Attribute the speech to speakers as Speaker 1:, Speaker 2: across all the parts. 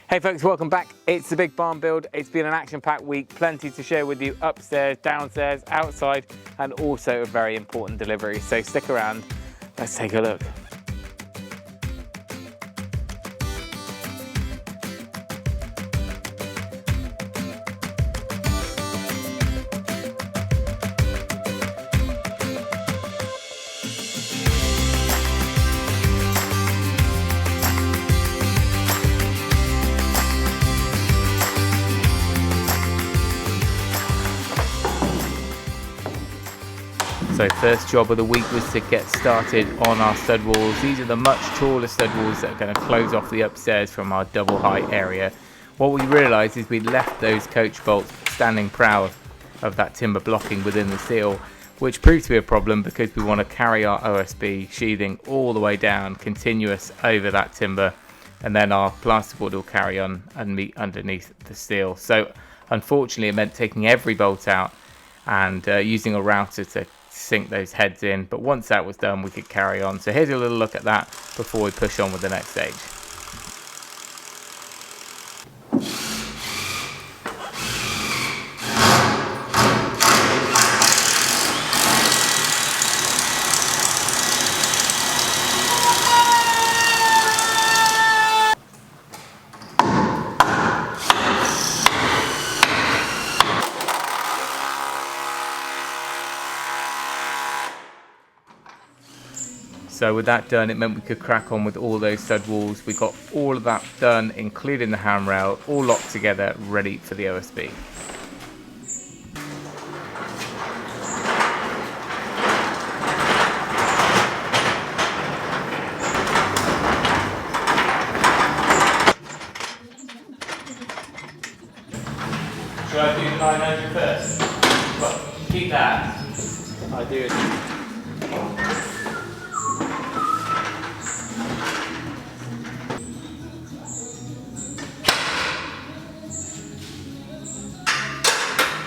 Speaker 1: Hey folks, welcome back. It's the Big Barn Build. It's been an action-packed week, plenty to share with you upstairs, downstairs, outside, and also a very important delivery. So stick around, let's take a look. So first job of the week was to get started on our stud walls. These are the much taller stud walls that are going to close off the upstairs from our double height area. What we realised is we'd left those coach bolts standing proud of that timber blocking within the steel, which proved to be a problem because we want to carry our OSB sheathing all the way down, continuous over that timber, and then our plasterboard will carry on and meet underneath the steel. So unfortunately it meant taking every bolt out and using a router to sink those heads in, but once that was done we could carry on. So here's a little look at that before we push on with the next stage. So with that done, it meant we could crack on with all those stud walls. We got all of that done, including the handrail, all locked together, ready for the OSB. Should I do 900 first? Well, keep that. I do it.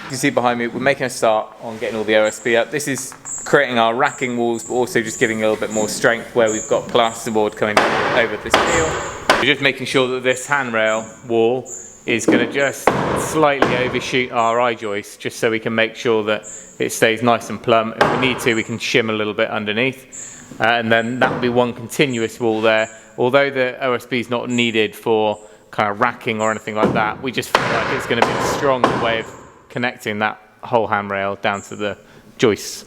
Speaker 1: You can see behind me, we're making a start on getting all the OSB up. This is creating our racking walls, but also just giving a little bit more strength where we've got plasterboard coming over the steel. We're just making sure that this handrail wall is going to just slightly overshoot our I-joist, just so we can make sure that it stays nice and plumb. If we need to, we can shim a little bit underneath. And then that will be one continuous wall there. Although the OSB is not needed for kind of racking or anything like that, we just feel like it's going to be a strong way of connecting that whole handrail down to the joists.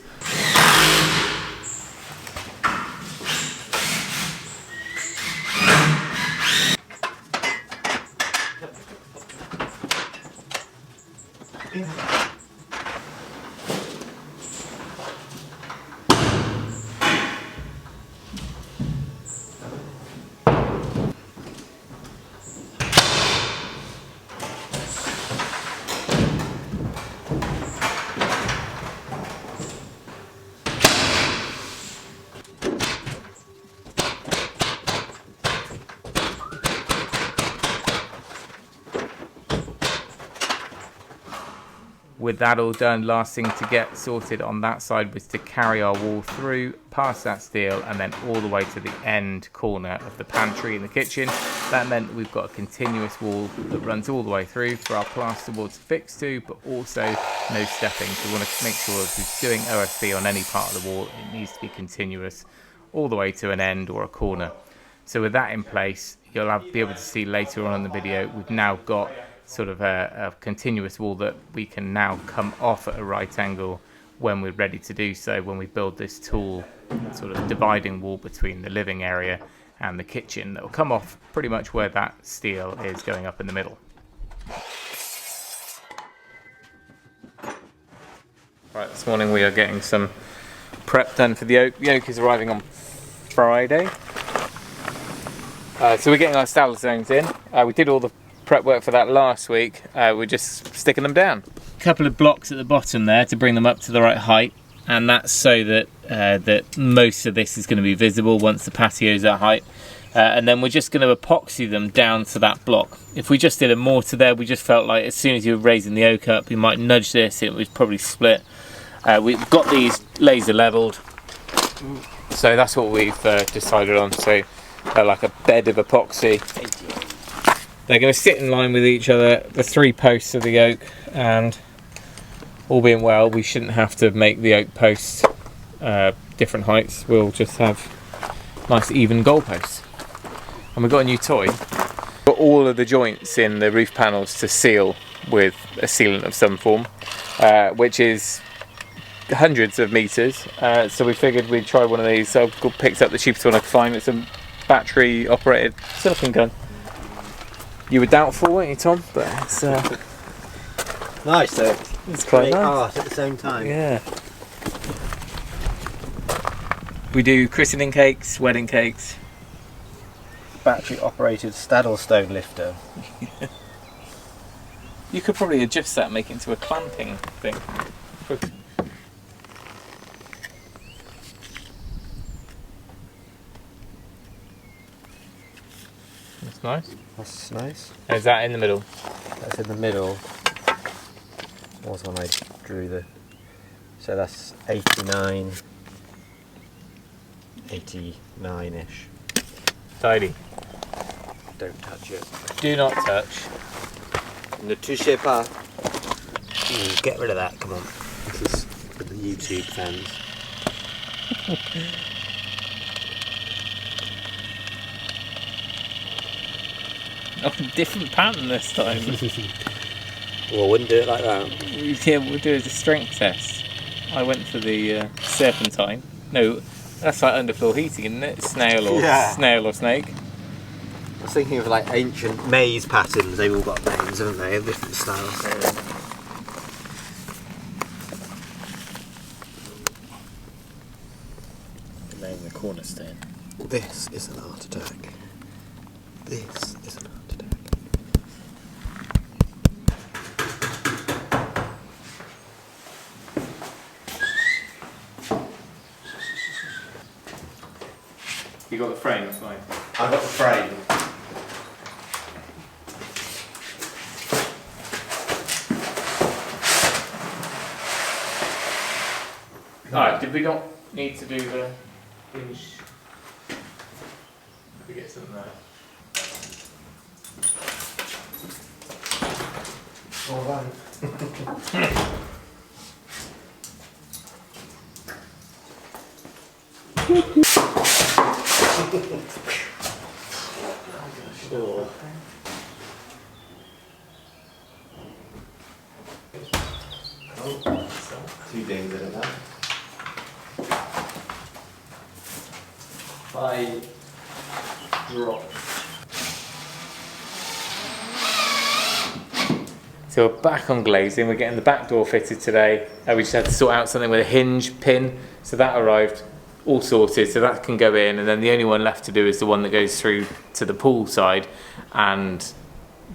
Speaker 1: With that all done, last thing to get sorted on that side was to carry our wall through, past that steel, and then all the way to the end corner of the pantry in the kitchen. That meant we've got a continuous wall that runs all the way through for our plasterboard to fix to, but also no stepping. So we want to make sure if we're doing OSB on any part of the wall, it needs to be continuous all the way to an end or a corner. So with that in place, you'll be able to see later on in the video, we've now got sort of a continuous wall that we can now come off at a right angle when we're ready to do so, when we build this tall sort of dividing wall between the living area and the kitchen that will come off pretty much where that steel is going up in the middle. Right, this morning we are getting some prep done for the oak. The oak is arriving on Friday. So we're getting our stadlestones in. We did all the prep work for that last week. We're just sticking them down. A couple of blocks at the bottom there to bring them up to the right height, and that's so that that most of this is going to be visible once the patio is at height. And then we're just going to epoxy them down to that block. If we just did a mortar there, we just felt like as soon as you were raising the oak up, you might nudge this, it would probably split. We've got these laser leveled, so that's what we've decided on. So like a bed of epoxy. They're going to sit in line with each other, the 3 posts of the oak, and all being well, we shouldn't have to make the oak posts different heights. We'll just have nice even goalposts. And we've got a new toy. Got all of the joints in the roof panels to seal with a sealant of some form, which is hundreds of meters. So we figured we'd try one of these. So I picked up the cheapest one I could find. It's a battery operated silicone gun. You were doubtful, weren't you, Tom? But it's
Speaker 2: nice though.
Speaker 1: It's quite nice.
Speaker 2: Art at the same time.
Speaker 1: Yeah. We do christening cakes, wedding cakes.
Speaker 2: Battery operated stadlestone lifter.
Speaker 1: You could probably adjust that and make it into a clamping thing. That's nice.
Speaker 2: That's nice.
Speaker 1: Is that in the middle?
Speaker 2: That's in the middle. What was when I drew the... So that's 89-ish.
Speaker 1: Tidy.
Speaker 2: Don't touch it.
Speaker 1: Do not touch.
Speaker 2: Ne touchez pas. Get rid of that, come on. This is for the YouTube fans.
Speaker 1: Oh, different pattern this time.
Speaker 2: Well, I wouldn't do it like that.
Speaker 1: Yeah, we'll do it as a strength test. I went for the serpentine. No, that's like underfloor heating, isn't it? Snail or snake.
Speaker 2: I was thinking of like ancient maze patterns. They've all got names, haven't they? Of different styles.
Speaker 1: Name the cornerstone.
Speaker 2: This is an art attack. This is an art attack.
Speaker 1: You got the frame, that's fine.
Speaker 2: I've got the frame.
Speaker 1: Alright, did we not need to do the hinge? Did we get something there?
Speaker 2: All right. Sure. Oh, 2 dings in that. 5 drops.
Speaker 1: So we're back on glazing, we're getting the back door fitted today. We just had to sort out something with a hinge pin, so that arrived all sorted, so that can go in, and then the only one left to do is the one that goes through to the pool side, and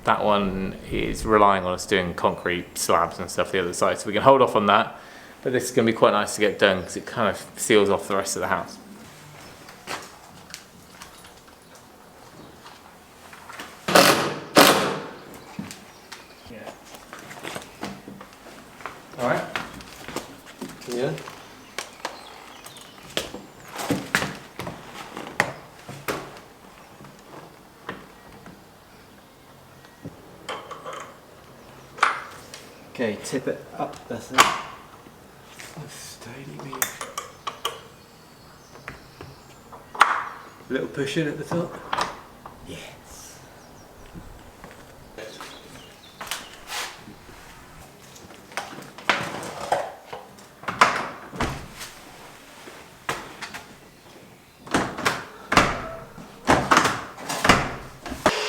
Speaker 1: that one is relying on us doing concrete slabs and stuff the other side, so we can hold off on that, but this is going to be quite nice to get done because it kind of seals off the rest of the house. Alright?
Speaker 2: Yeah. Okay, tip it up, that's it.
Speaker 1: Steady me.
Speaker 2: A little push in at the top. Yes.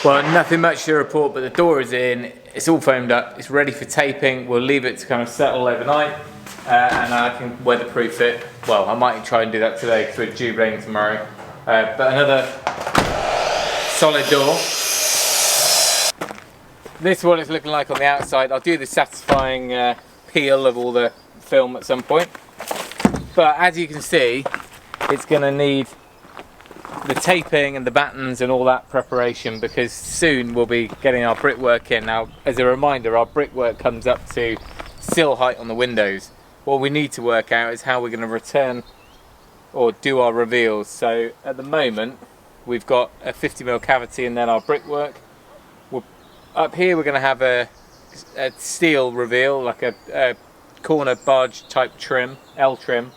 Speaker 1: Well, nothing much to report, but the door is in, it's all foamed up, it's ready for taping. We'll leave it to kind of settle overnight, and I can weatherproof it. Well, I might try and do that today because we're due rain tomorrow. But another solid door. This is what it's looking like on the outside. I'll do the satisfying peel of all the film at some point. But as you can see, it's going to need the taping and the battens and all that preparation, because soon we'll be getting our brickwork in. Now, as a reminder, our brickwork comes up to sill height on the windows. What we need to work out is how we're going to return or do our reveals. So at the moment we've got a 50mm cavity and then our brickwork. We'll Up here we're going to have a steel reveal, like a corner barge type trim, L trim.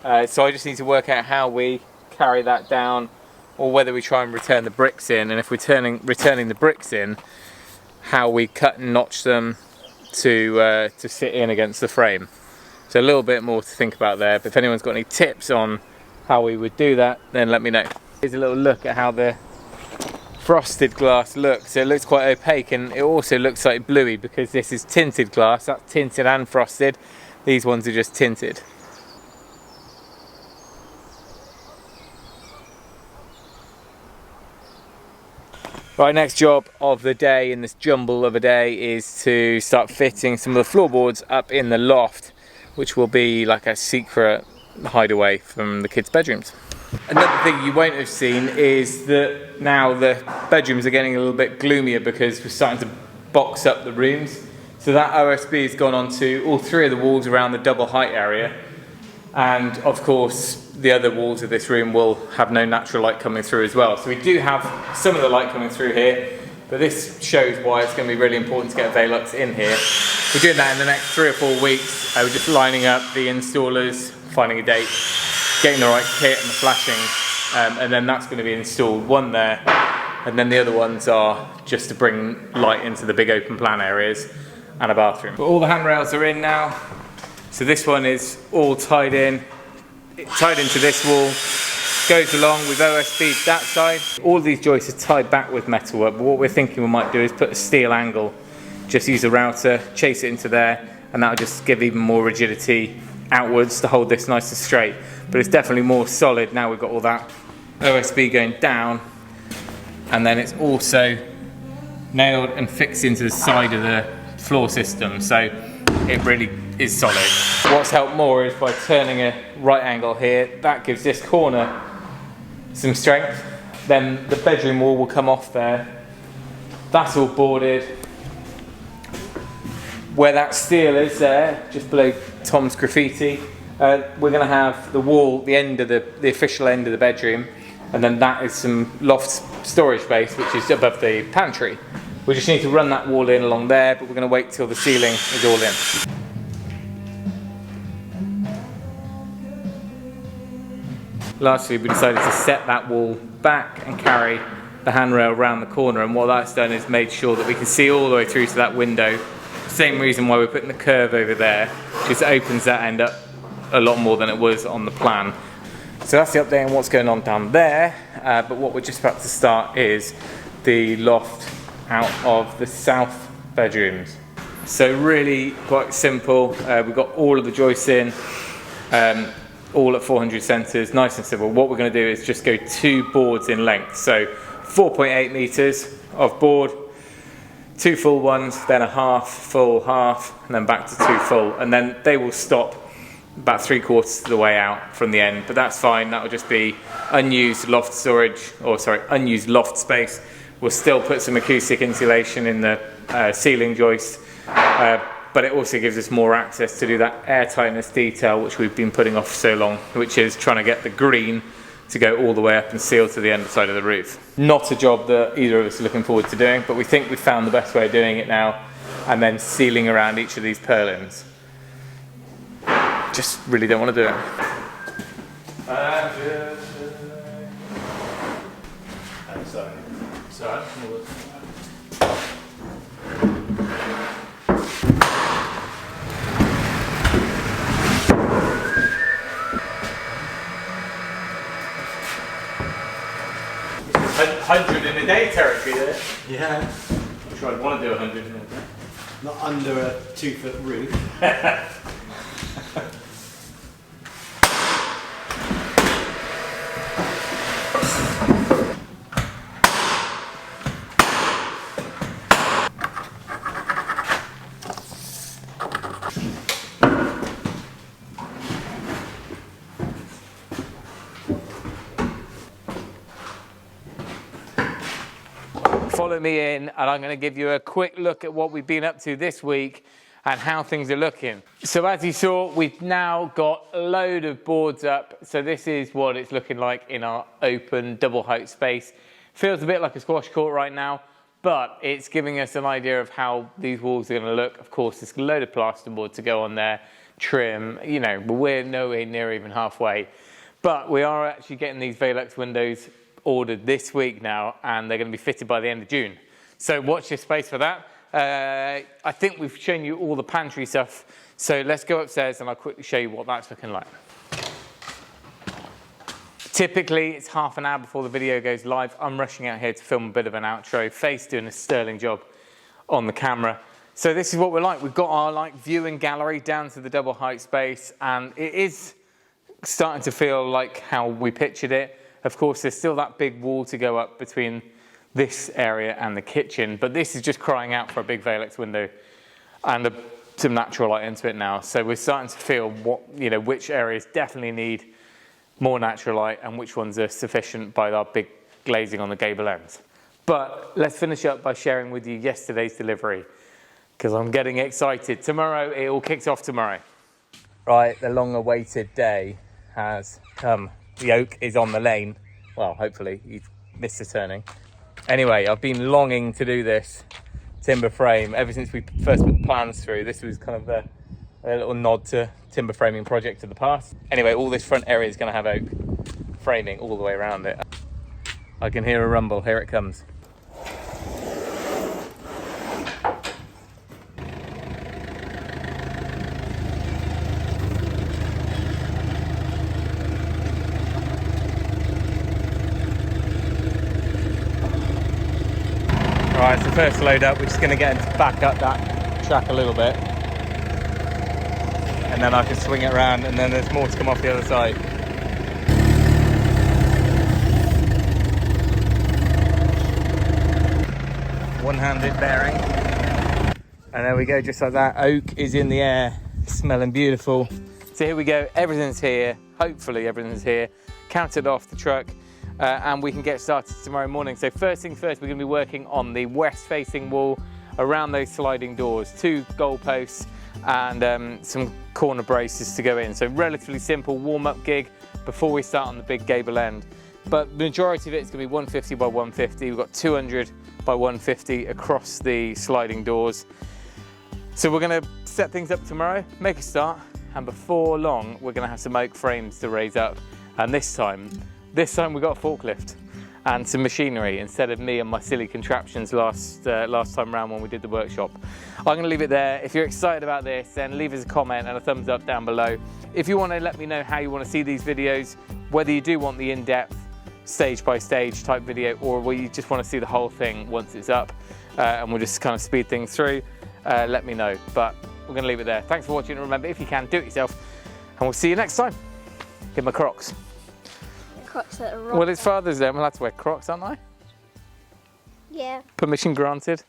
Speaker 1: So I just need to work out how we carry that down, or whether we try and return the bricks in, and if we're returning the bricks in, how we cut and notch them to sit in against the frame. So a little bit more to think about there, but if anyone's got any tips on how we would do that, then let me know. Here's a little look at how the frosted glass looks. So it looks quite opaque, and it also looks like bluey because this is tinted glass. That's tinted and frosted. These ones are just tinted. Right, next job of the day in this jumble of a day is to start fitting some of the floorboards up in the loft, which will be like a secret hideaway from the kids' bedrooms. Another thing you won't have seen is that now the bedrooms are getting a little bit gloomier because we're starting to box up the rooms. So that OSB has gone onto all three of the walls around the double height area, and of course the other walls of this room will have no natural light coming through as well. So we do have some of the light coming through here, but this shows why it's going to be really important to get Velux in here. We're doing that in the next 3 or 4 weeks. We're just lining up the installers, finding a date, getting the right kit and the flashing, and then that's going to be installed, one there, and then the other ones are just to bring light into the big open plan areas and a bathroom. But all the handrails are in now, so this one is all tied into this wall, goes along with OSB that side. All of these joists are tied back with metalwork, but what we're thinking we might do is put a steel angle, just use a router, chase it into there, and that'll just give even more rigidity outwards to hold this nice and straight. But it's definitely more solid now we've got all that OSB going down, and then it's also nailed and fixed into the side of the floor system, so it really is solid. What's helped more is by turning a right angle here, that gives this corner some strength. Then the bedroom wall will come off there, that's all boarded. Where that steel is there, just below Tom's graffiti, we're going to have the wall, the end of the official end of the bedroom, and then that is some loft storage space which is above the pantry. We just need to run that wall in along there, but we're going to wait till the ceiling is all in. Lastly, we decided to set that wall back and carry the handrail around the corner, and what that's done is made sure that we can see all the way through to that window. Same reason why we're putting the curve over there, just opens that end up a lot more than it was on the plan. So that's the update on what's going on down there, but what we're just about to start is the loft out of the south bedrooms. So really quite simple. We've got all of the joists in, all at 400 centres, nice and simple. What we're going to do is just go 2 boards in length, so 4.8 metres of board, 2 full ones, then a half, full, half, and then back to 2 full, and then they will stop about 3/4 of the way out from the end, but that's fine. That will just be unused loft storage, or sorry, unused loft space. We'll still put some acoustic insulation in the ceiling joist, but it also gives us more access to do that air tightness detail which we've been putting off for so long, which is trying to get the green to go all the way up and seal to the underside of the roof. Not a job that either of us are looking forward to doing, but we think we've found the best way of doing it now, and then sealing around each of these purlins. Just really don't want to do it. Sorry. 100 in a day territory there.
Speaker 2: Yeah.
Speaker 1: I'm sure I'd want to do 100 in a day.
Speaker 2: Not under a 2-foot roof.
Speaker 1: Follow me in, and I'm going to give you a quick look at what we've been up to this week and how things are looking. So as you saw, we've now got a load of boards up. So this is what it's looking like in our open double height space. Feels a bit like a squash court right now, but it's giving us an idea of how these walls are going to look. Of course, there's a load of plasterboard to go on there, trim, you know, but we're nowhere near even halfway. But we are actually getting these Velux windows ordered this week now, and they're going to be fitted by the end of June. So watch this space for that. I think we've shown you all the pantry stuff, so let's go upstairs and I'll quickly show you what that's looking like. Typically, it's half an hour before the video goes live. I'm rushing out here to film a bit of an outro. Faith's doing a sterling job on the camera. So this is what we're like. We've got our viewing gallery down to the double height space, and it is starting to feel like how we pictured it. Of course, there's still that big wall to go up between this area and the kitchen, but this is just crying out for a big Velux window and some natural light into it now. So we're starting to feel which areas definitely need more natural light and which ones are sufficient by our big glazing on the gable ends. But let's finish up by sharing with you yesterday's delivery, because I'm getting excited. Tomorrow, it all kicks off tomorrow. Right, the long-awaited day has come. The oak is on the lane. Well, hopefully, you've missed a turning. Anyway, I've been longing to do this timber frame ever since we first put plans through. This was kind of a little nod to timber framing project of the past. Anyway, all this front area is going to have oak framing all the way around it. I can hear a rumble. Here it comes. Alright, it's the first load up. We're just going to get him to back up that track a little bit. And then I can swing it around, and then there's more to come off the other side. One-handed bearing. And there we go, just like that. Oak is in the air, smelling beautiful. So here we go, everything's here. Hopefully everything's here. Counted off the truck. And we can get started tomorrow morning. So first things first, we're going to be working on the west-facing wall around those sliding doors. 2 goalposts and some corner braces to go in. So relatively simple warm-up gig before we start on the big gable end. But the majority of it is going to be 150 by 150. We've got 200 by 150 across the sliding doors. So we're going to set things up tomorrow, make a start, and before long, we're going to have some oak frames to raise up. And this time we got a forklift and some machinery instead of me and my silly contraptions last time round when we did the workshop. I'm going to leave it there. If you're excited about this, then leave us a comment and a thumbs up down below. If you want to let me know how you want to see these videos, whether you do want the in-depth stage by stage type video or whether you just want to see the whole thing once it's up and we'll just kind of speed things through, let me know. But we're going to leave it there. Thanks for watching, and remember, if you can, do it yourself, and we'll see you next time. Give my Crocs.
Speaker 3: Crocs that are
Speaker 1: Well, it's Father's Day. I'm allowed to wear Crocs, aren't I?
Speaker 3: Yeah.
Speaker 1: Permission granted.